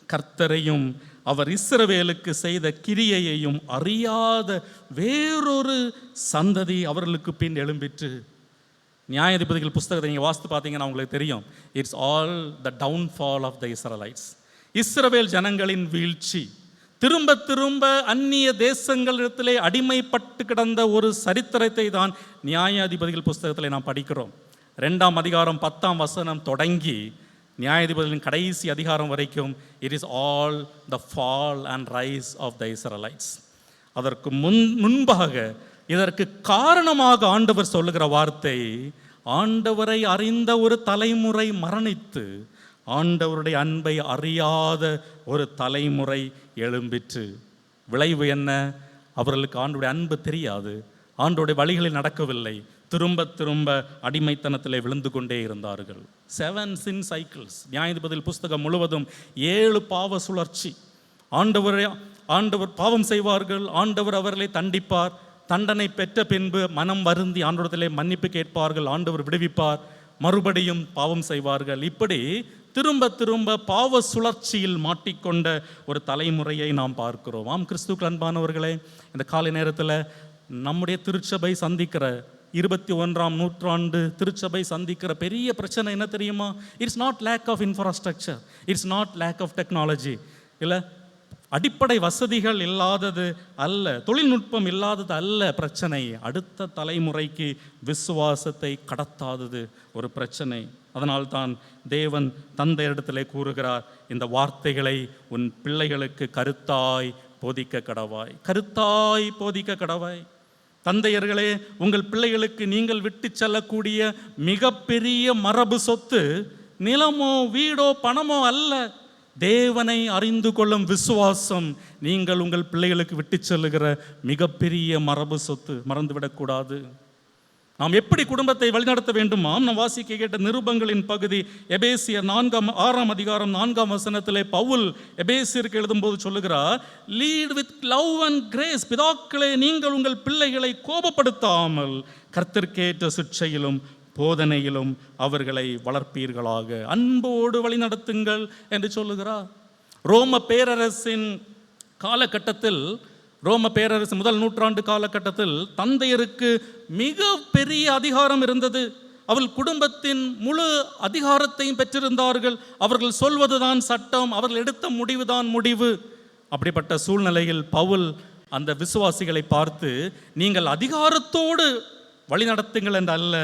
கர்த்தரையும் அவர் இஸ்ரவேலுக்கு செய்த கிரியையையும் அறியாத வேறொரு சந்ததி அவர்களுக்கு பின் எழும்பிற்று. நியாயாதிபதிகள் புஸ்தகத்தை நீங்கள் வாசித்து பார்த்தீங்கன்னா உங்களுக்கு தெரியும். It's all the downfall of the Israelites. இஸ்ரவேல் ஜனங்களின் வீழ்ச்சி, திரும்ப திரும்ப அந்நிய தேசங்களிடத்திலே அடிமைப்பட்டு கிடந்த ஒரு சரித்திரத்தை தான் நியாயாதிபதிகள் புஸ்தகத்தில் நாம் படிக்கிறோம். 2ஆம் அதிகாரம் 10ஆம் வசனம் தொடங்கி நியாயாதிபதிகளின் கடைசி அதிகாரம் வரைக்கும் it is all the fall and rise of the Israelites. அதற்கு முன்பாக இதற்கு காரணமாக ஆண்டவர் சொல்லுகிற வார்த்தை, ஆண்டவரை அறிந்த ஒரு தலைமுறை மரணித்து ஆண்டவருடைய அன்பை அறியாத ஒரு தலைமுறை எழும்பிற்று. விளைவு என்ன? அவர்களுக்கு ஆண்டவருடைய அன்பு தெரியாது, ஆண்டவருடைய வழிகளில் நடக்கவில்லை, திரும்ப திரும்ப அடிமைத்தனத்திலே விழுந்து கொண்டே இருந்தார்கள். 7 sin cycles. நியாயாதிபதிகள் புஸ்தகம் முழுவதும் 7 பாவ சுழற்சி. ஆண்டவர் பாவம் செய்வார்கள், ஆண்டவர் அவர்களை தண்டிப்பார், தண்டனை பெற்ற பின்பு மனம் வருந்தி ஆண்டவரிடத்திலே மன்னிப்பு கேட்பார்கள், ஆண்டவர் விடுவிப்பார், மறுபடியும் பாவம் செய்வார்கள். இப்படி திரும்ப திரும்ப பாவ சுழற்சியில் மாட்டிக்கொண்ட ஒரு தலைமுறையை நாம் பார்க்கிறோம். ஆம் கிறிஸ்துவுக்கு அன்பானவர்களே, இந்த காலை நேரத்தில் நம்முடைய திருச்சபை சந்திக்கிற 21ஆம் நூற்றாண்டு திருச்சபை சந்திக்கிற பெரிய பிரச்சனை என்ன தெரியுமா? It's not lack of infrastructure, it's not lack of technology. இல்லை, அடிப்படை வசதிகள் இல்லாதது அல்ல, தொழில்நுட்பம் இல்லாதது அல்ல பிரச்சனை. அடுத்த தலைமுறைக்கு விசுவாசத்தை கடத்தாதது ஒரு பிரச்சனை. அதனால்தான் தேவன் தந்தையிடத்திலே கூறுகிறார், இந்த வார்த்தைகளை உன் பிள்ளைகளுக்கு கருத்தாய் போதிக்க கடவாய், கருத்தாய் போதிக்க கடவாய். தந்தையர்களே, உங்கள் பிள்ளைகளுக்கு நீங்கள் விட்டு செல்லக்கூடிய மிகப்பெரிய மரபு சொத்து நிலமோ வீடோ பணமோ அல்ல, தேவனை அறிந்து கொள்ளும் விசுவாசம் நீங்கள் உங்கள் பிள்ளைகளுக்கு விட்டு செல்லுகிற மிகப்பெரிய மரபு சொத்து. மறந்துவிடக்கூடாது. நாம் எப்படி குடும்பத்தை வழிநடத்த வேண்டுமாம்? நாம் வாசிக்க கேட்ட நிருபங்களின் பகுதி எபேசியர் 6ஆம் அதிகாரம் 4ஆம் வசனத்திலே பவுல் எபேசியருக்கு எழுதும்போது சொல்லுகிறார், lead with love and grace. பிதாக்களே, நீங்கள் உங்கள் பிள்ளைகளை கோபப்படுத்தாமல் கர்த்தருக்கேற்ற சிட்சையிலும் போதனையிலும் அவர்களை வளர்ப்பீர்களாக, அன்போடு வழி நடத்துங்கள் என்று சொல்லுகிறார். ரோம பேரரசின் காலகட்டத்தில், ரோம பேரரசு முதல் நூற்றாண்டு காலகட்டத்தில் தந்தையருக்கு மிக பெரிய அதிகாரம் இருந்தது. அவர்கள் குடும்பத்தின் முழு அதிகாரத்தையும் பெற்றிருந்தார்கள். அவர்கள் சொல்வதுதான் சட்டம், அவர்கள் எடுத்த முடிவுதான் முடிவு. அப்படிப்பட்ட சூழ்நிலையில் பவுல் அந்த விசுவாசிகளை பார்த்து, நீங்கள் அதிகாரத்தோடு வழி நடத்துங்கள் என்று அல்ல,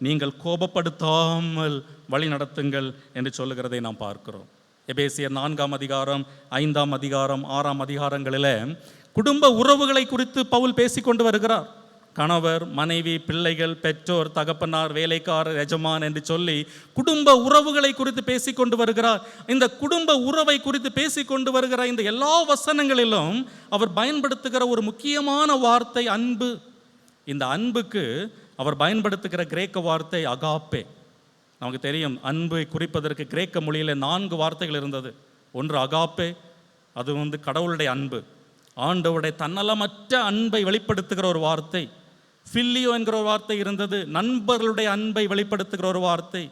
நீங்கள் கோபப்படுத்தாமல் வழி நடத்துங்கள் என்று சொல்லுகிறதை நாம் பார்க்கிறோம். எபேசியர் 4ஆம் அதிகாரம் 5ஆம் அதிகாரம் 6ஆம் அதிகாரங்களில் குடும்ப உறவுகளை குறித்து பவுல் பேசிக்கொண்டு வருகிறார். கணவர், மனைவி, பிள்ளைகள், பெற்றோர், தகப்பனார், வேலைக்காரர், எஜமான் என்று சொல்லி குடும்ப உறவுகளை குறித்து பேசிக்கொண்டு வருகிறார். இந்த குடும்ப உறவை குறித்து பேசிக்கொண்டு வருகிற இந்த எல்லா வசனங்களிலும் அவர் பயன்படுத்துகிற ஒரு முக்கியமான வார்த்தை அன்பு. இந்த அன்புக்கு அவர் பயன்படுத்துகிற கிரேக்க வார்த்தை அகாப்பே. நமக்கு தெரியும், அன்பை குறிப்பதற்கு கிரேக்க மொழியில் 4 வார்த்தைகள் இருந்தது. ஒன்று அகாப்பே, அது கடவுளுடைய அன்பு, ஆண்டவருடைய தன்னலமற்ற அன்பை வெளிப்படுத்துகிற ஒரு வார்த்தை. ஃபில்லியோ என்கிற ஒரு வார்த்தை இருந்தது, நண்பர்களுடைய அன்பை வெளிப்படுத்துகிற ஒரு வார்த்தை.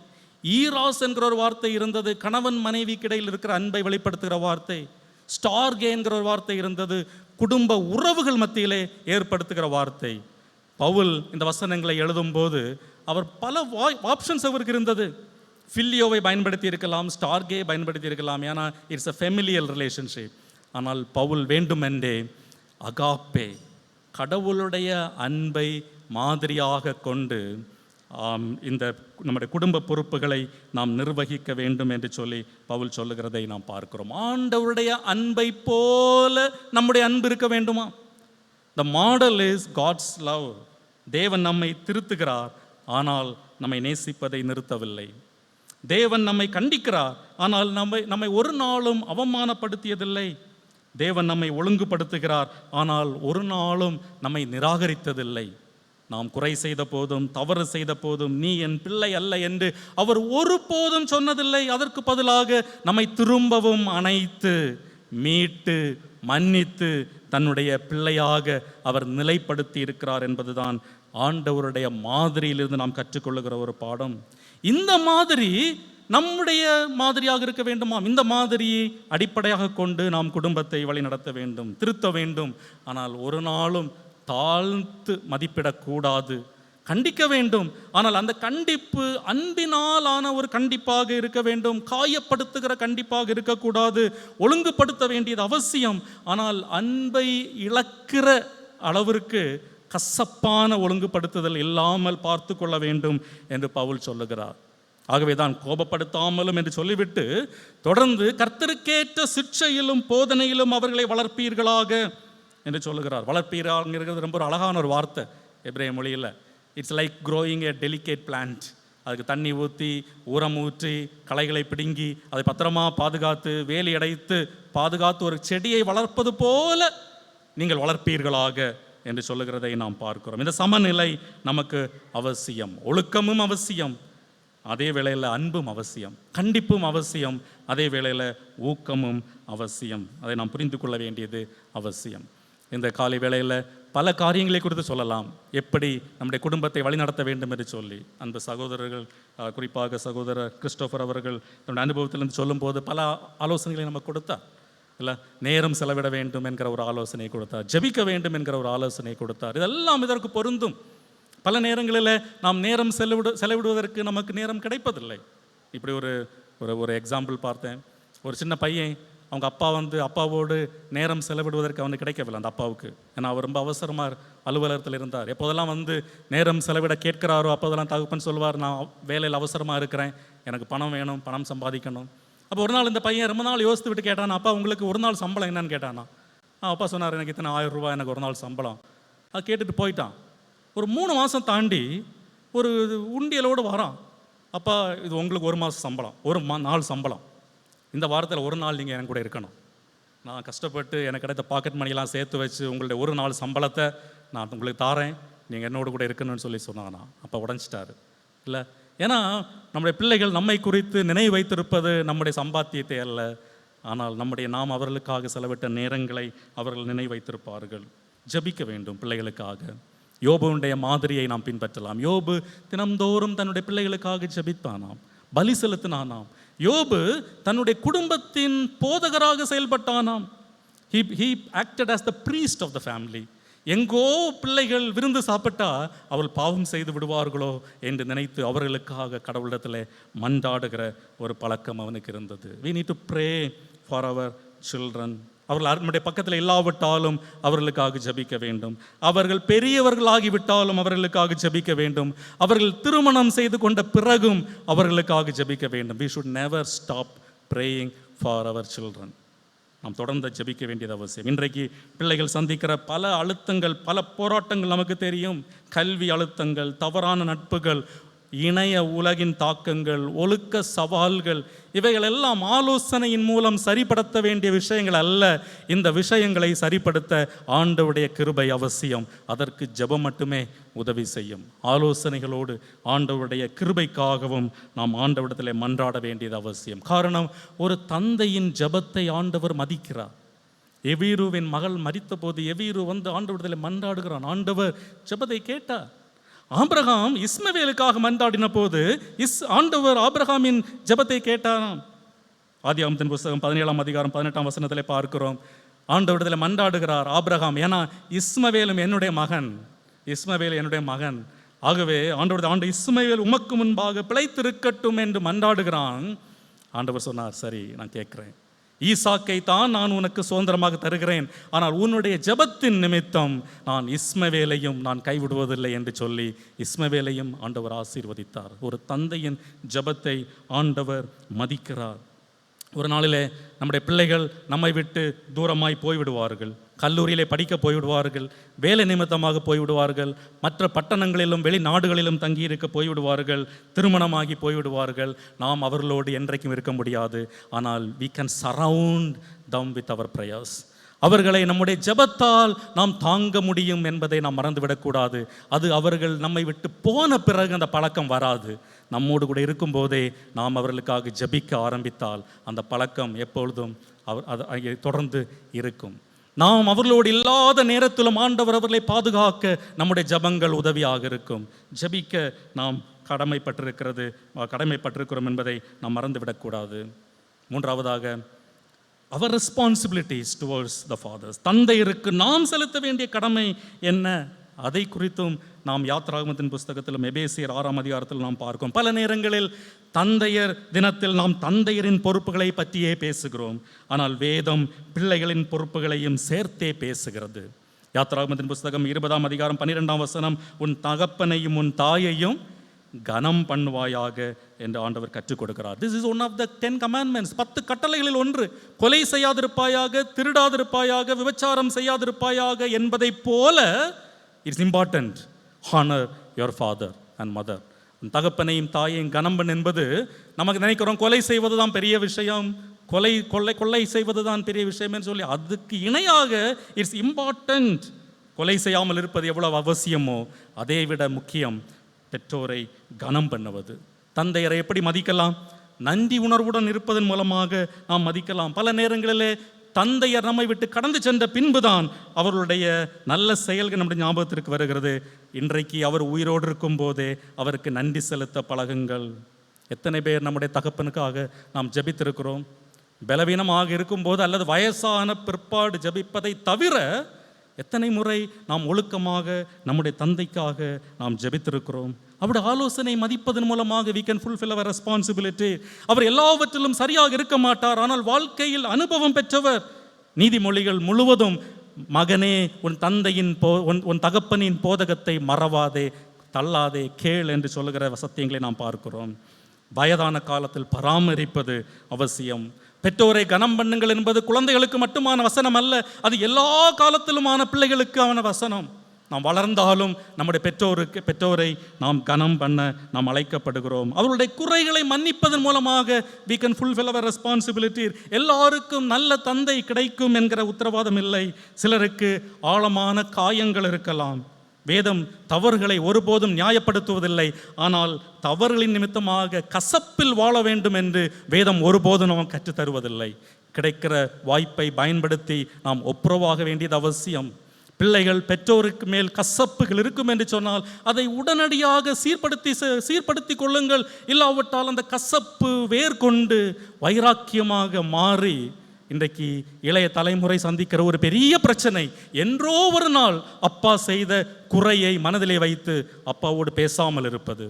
ஈராஸ் என்கிற ஒரு வார்த்தை இருந்தது, கணவன் மனைவிக்கு இடையில் இருக்கிற அன்பை வெளிப்படுத்துகிற வார்த்தை. ஸ்டார்கே என்கிற ஒரு வார்த்தை இருந்தது, குடும்ப உறவுகள் மத்தியிலே ஏற்படுத்துகிற வார்த்தை. பவுல் இந்த வசனங்களை எழுதும்போது அவர் பல ஆப்ஷன்ஸ் அவருக்கு இருந்தது. ஃபில்லியோவை பயன்படுத்தி இருக்கலாம், ஸ்டார்கே பயன்படுத்தி இருக்கலாம், ஏன்னா இட்ஸ் அ ஃபெமிலியல் ரிலேஷன்ஷிப். ஆனால் பவுல் வேண்டுமென்றே அகாப்பே, கடவுளுடைய அன்பை மாதிரியாக கொண்டு இந்த நம்முடைய குடும்ப பொறுப்புகளை நாம் நிர்வகிக்க வேண்டும் என்று சொல்லி பவுல் சொல்லுகிறதை நாம் பார்க்கிறோம். ஆண்டவருடைய அன்பை போல நம்முடைய அன்பு இருக்க வேண்டுமா? The model is God's love. தேவன் நம்மை திருத்துகிறார், ஆனால் நம்மை நேசிப்பதை நிறுத்தவில்லை. தேவன் நம்மை கண்டிக்கிறார், ஆனால் நம்மை ஒரு நாளும் அவமானப்படுத்தியதில்லை. தேவன் நம்மை ஒழுங்குபடுத்துகிறார், ஆனால் ஒரு நாளும் நம்மை நிராகரித்ததில்லை. நாம் குறை செய்த போதும், தவறு செய்த போதும், நீ என் பிள்ளை அல்ல என்று அவர் ஒருபோதும் சொன்னதில்லை. அதற்கு பதிலாக நம்மை திரும்பவும் அணைத்து, மீட்டு, மன்னித்து தன்னுடைய பிள்ளையாக அவர் நிலைப்படுத்தி இருக்கிறார் என்பதுதான் ஆண்டவருடைய மாதிரியிலிருந்து நாம் கற்றுக்கொள்ளுகிற ஒரு பாடம். இந்த மாதிரி நம்முடைய மாதிரியாக இருக்க வேண்டுமாம். இந்த மாதிரியை அடிப்படையாக கொண்டு நாம் குடும்பத்தை வழிநடத்த வேண்டும், திருத்த வேண்டும். ஆனால் ஒரு நாளும் தாழ்த்து மதிப்பிடக்கூடாது. கண்டிக்க வேண்டும், ஆனால் அந்த கண்டிப்பு அன்பினால் ஆன ஒரு கண்டிப்பாக இருக்க வேண்டும். காயப்படுத்துகிற கண்டிப்பாக இருக்கக்கூடாது. ஒழுங்குபடுத்த வேண்டியது அவசியம், ஆனால் அன்பை இழக்கிற அளவிற்கு கசப்பான ஒழுங்குபடுத்துதல் இல்லாமல் பார்த்து கொள்ள வேண்டும் என்று பவுல் சொல்லுகிறார். ஆகவே தான் கோபப்படுத்தாமலும் என்று சொல்லிவிட்டு தொடர்ந்து கர்த்தருக்கேற்ற சிற்சையிலும் போதனையிலும் அவர்களை வளர்ப்பீர்களாக என்று சொல்லுகிறார். வளர்ப்பீராங்கிறது ரொம்ப ஒரு அழகான ஒரு வார்த்தை எபிரேய மொழியில். It's like growing a delicate plant. அதுக்கு தண்ணி ஊற்றி, உரம் ஊற்றி, களைகளை பிடுங்கி, அதை பத்திரமா பாதுகாத்து, வேலி அடைத்து பாதுகாத்து ஒரு செடியை வளர்ப்பது போல நீங்கள் வளர்ப்பீர்களாக என்று சொல்லுகிறதை நாம் பார்க்கிறோம். இந்த சமநிலை நமக்கு அவசியம். ஒழுக்கமும் அவசியம், அதே வேளையில் அன்பும் அவசியம். கண்டிப்பும் அவசியம், அதே வேளையில் ஊக்கமும் அவசியம். அதை நாம் புரிந்து கொள்ள வேண்டியது அவசியம். இந்த காலை வேளையில் பல காரியங்களை குறித்து சொல்லலாம், எப்படி நம்முடைய குடும்பத்தை வழிநடத்த வேண்டும் என்று சொல்லி. அந்த சகோதரர்கள், குறிப்பாக சகோதரர் கிறிஸ்டோபர் அவர்கள் தன்னுடைய அனுபவத்திலிருந்து சொல்லும்போது பல ஆலோசனைகளை நமக்கு கொடுத்தார். இல்லை, நேரம் செலவிட வேண்டும் என்கிற ஒரு ஆலோசனை கொடுத்தார், ஜெபிக்க வேண்டும் என்கிற ஒரு ஆலோசனை கொடுத்தார். இதெல்லாம் இதற்கு பொருந்தும். பல நேரங்களில் நாம் நேரம் செலவிடுவதற்கு நமக்கு நேரம் கிடைப்பதில்லை. இப்படி ஒரு எக்ஸாம்பிள் பார்த்தேன். ஒரு சின்ன பையன், அவங்க அப்பாவோடு நேரம் செலவிடுவதற்கு அவனுக்கு கிடைக்கவில்லை, அந்த அப்பாவுக்கு. ஏன்னா அவர் ரொம்ப அவசரமாக அலுவலகத்தில் இருந்தார். எப்போதெல்லாம் நேரம் செலவிட கேட்கிறாரோ அப்போதெல்லாம் தகப்பன் சொல்வார், நான் வேலையில் அவசரமாக இருக்கிறேன், எனக்கு பணம் வேணும், பணம் சம்பாதிக்கணும். அப்போ ஒரு நாள் இந்த பையன் ரொம்ப நாள் யோசித்து விட்டு கேட்டானா, அப்பா உங்களுக்கு ஒரு நாள் சம்பளம் என்னன்னு கேட்டானா. அப்பா சொன்னார், எனக்கு இத்தனை 1000 ரூபாய் எனக்கு ஒரு நாள் சம்பளம். அது கேட்டுட்டு போயிட்டான். ஒரு 3 மாதம் தாண்டி ஒரு உண்டியலோடு வரான். அப்பா, இது உங்களுக்கு 1 மாதம் சம்பளம், ஒரு நாள் சம்பளம். இந்த வாரத்தில் ஒரு நாள் நீங்கள் எனக்கு கூட இருக்கணும். நான் கஷ்டப்பட்டு எனக்கு கிடைத்த பாக்கெட் மணியெல்லாம் சேர்த்து வச்சு உங்களுடைய ஒரு நாள் சம்பளத்தை நான் உங்களுக்கு தாரேன், நீங்கள் என்னோட கூட இருக்கணும்னு சொல்லி சொன்னானா. அப்போ உடஞ்சிட்டாரு. இல்லை, ஏன்னா நம்முடைய பிள்ளைகள் நம்மை குறித்து நினைவு வைத்திருப்பது நம்முடைய சம்பாத்தியத்தை அல்ல, ஆனால் நாம் அவர்களுக்காக செலவிட்ட நேரங்களை அவர்கள் நினைவு வைத்திருப்பார்கள். ஜெபிக்க வேண்டும் பிள்ளைகளுக்காக. யோபுடைய மாதிரியை நாம் பின்பற்றலாம். யோபு தினம்தோறும் தன்னுடைய பிள்ளைகளுக்காக ஜெபித்தானாம், பலி செலுத்தினானாம். யோபு தன்னுடைய குடும்பத்தின் போதகராக செயல்பட்டானாம். he acted as the priest of the family. எங்கோ பிள்ளைகள் விருந்து சாப்பிட்டா அவள் பாவம் செய்து விடுவார்களோ என்று நினைத்து அவர்களுக்காக கடவுளிடத்தில் மன்றாடுகிற ஒரு பழக்கம் அவனுக்கு இருந்தது. we need to pray for our children. அவர்கள் நம்முடைய பக்கத்தில் இல்லாவிட்டாலும் அவர்களுக்காக ஜெபிக்க வேண்டும். அவர்கள் பெரியவர்களாகிவிட்டாலும் அவர்களுக்காக ஜெபிக்க வேண்டும். அவர்கள் திருமணம் செய்து கொண்ட பிறகும் அவர்களுக்காக ஜெபிக்க வேண்டும். we should never stop praying for our children. நாம் தொடர்ந்து ஜெபிக்க வேண்டியது அவசியம். இன்றைக்கு பிள்ளைகள் சந்திக்கிற பல அழுத்தங்கள், பல போராட்டங்கள் நமக்கு தெரியும். கல்வி அழுத்தங்கள், தவறான நட்புகள், இணைய உலகின் தாக்கங்கள், ஒழுக்க சவால்கள், இவைகள் எல்லாம் ஆலோசனையின் மூலம் சரிப்படுத்த வேண்டிய விஷயங்கள் அல்ல. இந்த விஷயங்களை சரிப்படுத்த ஆண்டவருடைய கிருபை அவசியம். அதற்கு ஜெபம் மட்டுமே உதவி செய்யும். ஆலோசனைகளோடு ஆண்டவருடைய கிருபைக்காகவும் நாம் ஆண்டவரிடத்தில் மன்றாட வேண்டியது அவசியம். காரணம், ஒரு தந்தையின் ஜெபத்தை ஆண்டவர் மதிக்கிறார். எவீருவின் மகள் மரித்த போது எவீரு ஆண்டவரிடத்தில் மன்றாடுகிறான். ஆண்டவர் ஜெபத்தை கேட்டார். ஆபிரகாம் இஸ்மவேலுக்காக மன்றாடின போது ஆண்டவர் ஆபிரகாமின் ஜெபத்தை கேட்டாராம். ஆதியாகமத்தின் புத்தகம் 17ஆம் அதிகாரம் 18ஆம் வசனத்தில் பார்க்கிறோம். ஆண்டவரிடத்தில் மன்றாடுகிறார் ஆபிரகாம். ஏன்னா இஸ்மவேலும் என்னுடைய மகன், இஸ்மவேல் என்னுடைய மகன், ஆகவே ஆண்டு இஸ்மவேல் உமக்கு முன்பாக பிழைத்திருக்கட்டும் என்று மன்றாடுகிறான். ஆண்டவர் சொன்னார், சரி, நான் கேட்கிறேன். ஈசாக்கை தான் நான் உனக்கு சுதந்திரமாக தருகிறேன், ஆனால் உன்னுடைய ஜெபத்தின் நிமித்தம் நான் இஸ்மவேலையும் நான் கைவிடுவதில்லை என்று சொல்லி இஸ்மவேலையும் ஆண்டவர் ஆசீர்வதித்தார். ஒரு தந்தையின் ஜெபத்தை ஆண்டவர் மதிக்கிறார். ஒரு நாளிலே நம்முடைய பிள்ளைகள் நம்மை விட்டு தூரமாய் போய்விடுவார்கள், கல்லூரியிலே படிக்க போய்விடுவார்கள், வேலை நிமித்தமாக போய்விடுவார்கள், மற்ற பட்டணங்களிலும் வெளிநாடுகளிலும் தங்கியிருக்க போய்விடுவார்கள், திருமணமாகி போய்விடுவார்கள். நாம் அவர்களோடு என்றைக்கும் இருக்க முடியாது. ஆனால் we can surround them with our prayers. அவர்களை நம்முடைய ஜெபத்தால் நாம் தாங்க முடியும் என்பதை நாம் மறந்துவிடக்கூடாது. அது அவர்கள் நம்மை விட்டு போன பிறகு அந்த பழக்கம் வராது. நம்மோடு கூட இருக்கும்போதே நாம் அவர்களுக்காக ஜெபிக்க ஆரம்பித்தால் அந்த பழக்கம் எப்பொழுதும் தொடர்ந்து இருக்கும். நாம் அவர்களோடு இல்லாத நேரத்திலும் ஆண்டவர் அவர்களை பாதுகாக்க நம்முடைய ஜெபங்கள் உதவியாக இருக்கும். ஜெபிக்க நாம் கடமைப்பட்டிருக்கிறோம் என்பதை நாம் மறந்துவிடக்கூடாது. மூன்றாவதாக, our responsibilities towards the fathers. தந்தையருக்கு நாம் செலுத்த வேண்டிய கடமை என்ன, அதை குறித்தும் நாம் யாத்ராகமத்தின் புஸ்தகத்திலும் எபேசியர் 6ஆம் அதிகாரத்தில் நாம் பார்க்கிறோம். பல நேரங்களில் தந்தையர் தினத்தில் நாம் தந்தையரின் பொறுப்புகளை பற்றியே பேசுகிறோம், ஆனால் வேதம் பிள்ளைகளின் பொறுப்புகளையும் சேர்த்தே பேசுகிறது. யாத்ராகமத்தின் புஸ்தகம் 20ஆம் அதிகாரம் 12ஆம் வசனம், உன் தகப்பனையும் உன் தாயையும் கனம் பண்ணுவாயாக என்று ஆண்டவர் கற்றுக் கொடுக்கிறார். This is one of the 10 commandments. 10 கட்டளைகளில் ஒன்று. கொலை செய்யாதிருப்பாயாக, திருடாதிருப்பாயாக, விபச்சாரம் செய்யாதிருப்பாயாக என்பதை போல it's important. honor your father and mother. தகப்பனையும் தாயையும் கனம் பண்ணு என்பது நமக்கு நினைக்கிறோம் கொலை செய்வது தான் பெரிய விஷயம், கொள்ளை செய்வது தான் பெரிய விஷயம் என்று சொல்லி, அதுக்கு இணையாக இட்ஸ் இம்பார்ட்டன்ட். கொலை செய்யாமல் இருப்பது எவ்வளவு அவசியமோ அதை விட முக்கியம் பெற்றோரை கனம் பண்ணுவது. தந்தையரை எப்படி மதிக்கலாம்? நன்றி உணர்வுடன் இருப்பதன் மூலமாக நாம் மதிக்கலாம். பல நேரங்களிலே தந்தையர் நம்மை விட்டு கடந்து சென்ற பின்புதான் அவர்களுடைய நல்ல செயல்கள் நம்முடைய ஞாபகத்திற்கு வருகிறது. இன்றைக்கு அவர் உயிரோடு இருக்கும் போதே அவருக்கு நன்றி செலுத்த பழகுங்கள். எத்தனை பேர் நம்முடைய தகப்பனுக்காக நாம் ஜெபித்திருக்கிறோம்? பலவீனமாக இருக்கும்போது அல்லது வயசான பிற்பாடு ஜெபிப்பதை தவிர எத்தனை முறை நாம் ஒழுக்கமாக நம்முடைய தந்தைக்காக நாம் ஜெபித்திருக்கிறோம்? அவருடைய ஆலோசனை மதிப்பதன் மூலமாக we can fulfill our responsibility. அவர் எல்லாவற்றிலும் சரியாக இருக்க மாட்டார், ஆனால் வாழ்க்கையில் அனுபவம் பெற்றவர். நீதிமொழிகள் முழுவதும் மகனே, உன் தகப்பனின் போதகத்தை மறவாதே, தள்ளாதே, கேள் என்று சொல்லுகிற சத்தியங்களை நாம் பார்க்கிறோம். வயதான காலத்தில் பராமரிப்பது அவசியம். பெற்றோரை கனம் பண்ணுங்கள் என்பது குழந்தைகளுக்கு மட்டுமான வசனம் அல்ல, அது எல்லா காலத்திலுமான பிள்ளைகளுக்கான வசனம். நாம் வளர்ந்தாலும் நம்முடைய பெற்றோரை நாம் கனம் பண்ண நாம் அழைக்கப்படுகிறோம். அவருடைய குறைகளை மன்னிப்பதன் மூலமாக we can fulfill our responsibility. எல்லாருக்கும் நல்ல தந்தை கிடைக்கும் என்கிற உத்தரவாதம் இல்லை. சிலருக்கு ஆழமான காயங்கள் இருக்கலாம். வேதம் தவறுகளை ஒருபோதும் நியாயப்படுத்துவதில்லை, ஆனால் தவறுகளின் நிமித்தமாக கசப்பில் வாழ வேண்டும் என்று வேதம் ஒருபோதும் நாம் கற்றுத்தருவதில்லை. கிடைக்கிற வாய்ப்பை பயன்படுத்தி நாம் ஒப்புரவாக வேண்டியது அவசியம். பிள்ளைகள் பெற்றோருக்கு மேல் கசப்புகள் இருக்கும் என்று சொன்னால் அதை உடனடியாக சீர்படுத்தி கொள்ளுங்கள். இல்லாவிட்டால் அந்த கசப்பு வேர்கொண்டு வைராக்கியமாக மாறி இன்றைக்கு இளைய தலைமுறை சந்திக்கிற ஒரு பெரிய பிரச்சனை, என்றோ ஒரு நாள் அப்பா செய்த குறையை மனதிலே வைத்து அப்பாவோடு பேசாமல் இருப்பது,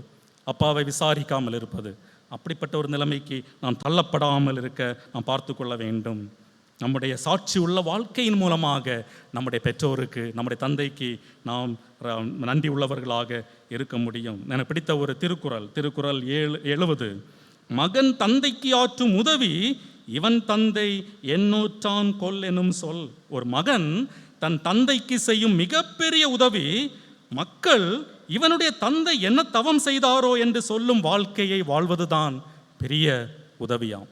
அப்பாவை விசாரிக்காமல் இருப்பது. அப்படிப்பட்ட ஒரு நிலைமைக்கு நாம் தள்ளப்படாமல் இருக்க நாம் பார்த்து கொள்ள வேண்டும். நம்முடைய சாட்சி உள்ள வாழ்க்கையின் மூலமாக நம்முடைய பெற்றோருக்கு, நம்முடைய தந்தைக்கு நாம் நன்றி உள்ளவர்களாக இருக்க முடியும். எனக்கு பிடித்த ஒரு திருக்குறள் 7:70, மகன் தந்தைக்கு ஆற்றும் உதவி இவன் தந்தை எண்ணூற்றான் கொல் எனும் சொல். ஒரு மகன் தன் தந்தைக்கு செய்யும் மிகப்பெரிய உதவி மக்கள் இவனுடைய தந்தை என்ன தவம் செய்தாரோ என்று சொல்லும் வாழ்க்கையை வாழ்வதுதான் பெரிய உதவியாம்.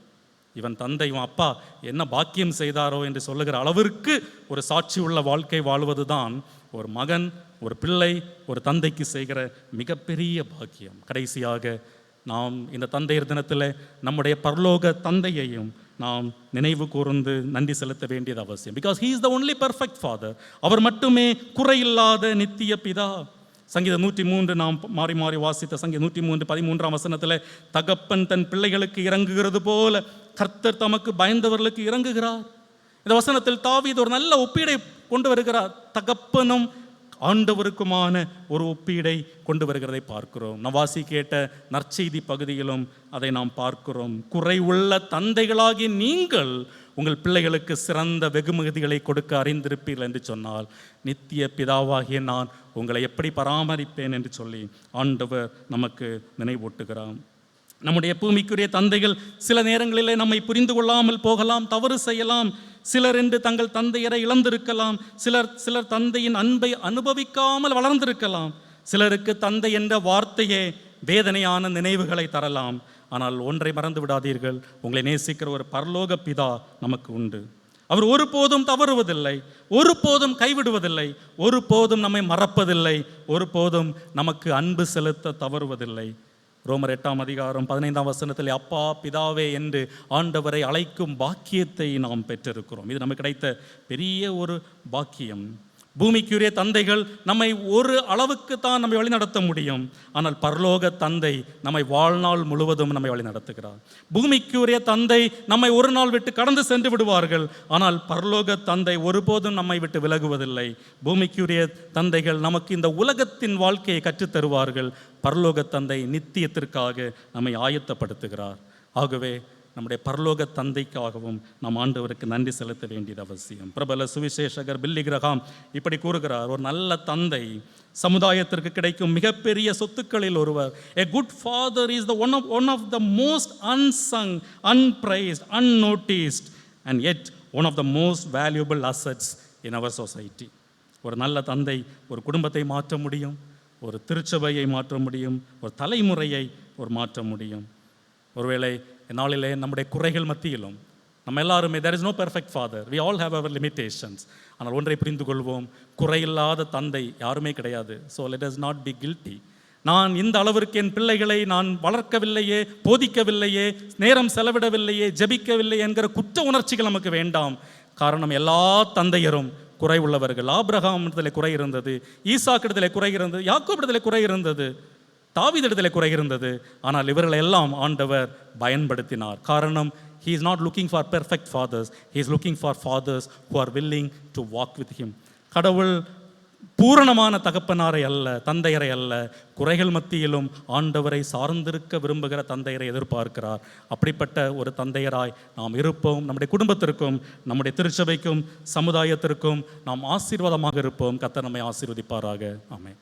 இவன் தந்தை, இவன் அப்பா என்ன பாக்கியம் செய்தாரோ என்று சொல்லுகிற அளவிற்கு ஒரு சாட்சி உள்ள வாழ்க்கை வாழ்வதுதான் ஒரு மகன், ஒரு பிள்ளை, ஒரு தந்தைக்கு செய்கிற மிகப்பெரிய பாக்கியம். கடைசியாக நாம் இந்த தந்தையர் தினத்தில் நம்முடைய பரலோக தந்தையையும் நாம் நினைவு கூர்ந்து நன்றி செலுத்த வேண்டியது அவசியம். Because he is the only perfect father. அவர் மட்டுமே குறையில்லாத நித்திய பிதா. சங்கீதம் 103 நாம் மாறி மாறி வாசித்த சங்கீதம் 103:13 வசனத்தில், தகப்பன் தன் பிள்ளைகளுக்கு இறங்குகிறது போல கர்த்தர் தமக்கு பயந்தவர்களுக்கு இறங்குகிறார். இந்த வசனத்தில் தாவீது ஒரு நல்ல ஒப்பீடை கொண்டு வருகிறார். தகப்பனும் ஆண்டவருக்குமான ஒரு ஒப்பீடை கொண்டு வருகிறதை பார்க்கிறோம். நவாசி கேட்ட நற்செய்தி பகுதியிலும் அதை நாம் பார்க்கிறோம். குறைவுள்ள தந்தைகளாகி நீங்கள் உங்கள் பிள்ளைகளுக்கு சிறந்த வெகுமதிகளை கொடுக்க அறிந்திருப்பீர்கள் என்று சொன்னால், நித்திய பிதாவாகிய நான் உங்களை எப்படி பராமரிப்பேன் என்று சொல்லி ஆண்டவர் நமக்கு நினைவூட்டுகிறார். நம்முடைய பூமிக்குரிய தந்தைகள் சில நேரங்களிலே நம்மை புரிந்து கொள்ளாமல் போகலாம், தவறு செய்யலாம். சிலர் என்று தங்கள் தந்தையரை இழந்திருக்கலாம். சிலர் தந்தையின் அன்பை அனுபவிக்காமல் வளர்ந்திருக்கலாம். சிலருக்கு தந்தை என்ற வார்த்தையே வேதனையான நினைவுகளை தரலாம். ஆனால் ஒன்றை மறந்து விடாதீர்கள், உங்களை நேசிக்கிற ஒரு பரலோக பிதா நமக்கு உண்டு. அவர் ஒருபோதும் தவறுவதில்லை, ஒருபோதும் கைவிடுவதில்லை, ஒருபோதும் நம்மை மறப்பதில்லை, ஒருபோதும் நமக்கு அன்பு செலுத்த தவறுவதில்லை. ரோமர் 8:15 அப்பா பிதாவே என்று ஆண்டவரை அழைக்கும் பாக்கியத்தை நாம் பெற்றிருக்கிறோம். இது நமக்கு கிடைத்த பெரிய ஒரு பாக்கியம். பூமிக்குரிய தந்தைகள் நம்மை ஒரு அளவுக்கு தான் நம்மை வழிநடத்த முடியும். ஆனால் பரலோக தந்தை நம்மை வாழ்நாள் முழுவதும் நம்மை வழி நடத்துகிறார். பூமிக்குரிய தந்தை நம்மை ஒரு நாள் விட்டு கடந்து சென்று விடுவார்கள். ஆனால் பரலோக தந்தை ஒருபோதும் நம்மை விட்டு விலகுவதில்லை. பூமிக்குரிய தந்தைகள் நமக்கு இந்த உலகத்தின் வாழ்க்கையை கற்றுத்தருவார்கள். பரலோக தந்தை நித்தியத்திற்காக நம்மை ஆயத்தப்படுத்துகிறார். ஆகவே நம்முடைய பரலோக தந்தைக்காகவும் நாம் ஆண்டவருக்கு நன்றி செலுத்த வேண்டியது அவசியம். பிரபல சுவிசேஷகர் பில்லி கிரஹாம் இப்படி கூறுகிறார், ஒரு நல்ல தந்தை சமுதாயத்திற்கு கிடைக்கும் மிகப்பெரிய சொத்துக்களில் ஒருவர். A good father is the one of the most unsung, unpraised, unnoticed and yet one of the most valuable assets in our society. ஒரு நல்ல தந்தை ஒரு குடும்பத்தை மாற்ற முடியும், ஒரு திருச்சபையை மாற்ற முடியும், ஒரு தலைமுறையை மாற்ற முடியும். ஒருவேளை நாளிலே நம்முடைய குறைகள் மத்தியிலும் நம்ம எல்லாருமே there is no perfect father, we all have our limitations. ஆனால் ஒன்றை புரிந்து கொள்வோம், குறையில்லாத தந்தை யாருமே கிடையாது. So let us not be guilty. நான் இந்த அளவிற்கு என் பிள்ளைகளை நான் வளர்க்கவில்லையே, போதிக்கவில்லையே, நேரம் செலவிடவில்லையே, ஜெபிக்கவில்லை என்கிற குற்ற உணர்ச்சிகள் நமக்கு வேண்டாம். காரணம் எல்லா தந்தையரும் குறை உள்ளவர்கள். ஆபிரகாம் இடத்துல குறை இருந்தது, ஈசாக்கு இடத்துல குறை இருந்தது, யாக்கோபு இடத்துல குறை இருந்தது, தாவீதிடத்திலே குறை இருந்தது. ஆனால் இவர்களை எல்லாம் ஆண்டவர் பயன்படுத்தினார். காரணம், he is not looking for perfect fathers, he is looking for fathers who are willing to walk with him. கடவுள் பூரணமான தகப்பனாரை அல்ல, தந்தையரை அல்ல, குறைகள் மத்தியிலும் ஆண்டவரை சார்ந்திருக்க விரும்புகிற தந்தையரை எதிர்பார்க்கிறார். அப்படிப்பட்ட ஒரு தந்தையராய் நாம் இருப்போம். நம்முடைய குடும்பத்திற்கும் நம்முடைய திருச்சபைக்கும் சமுதாயத்திற்கும் நாம் ஆசீர்வாதமாக இருப்போம். கர்த்தர் நம்மை ஆசீர்வதிப்பாராக. ஆமென்.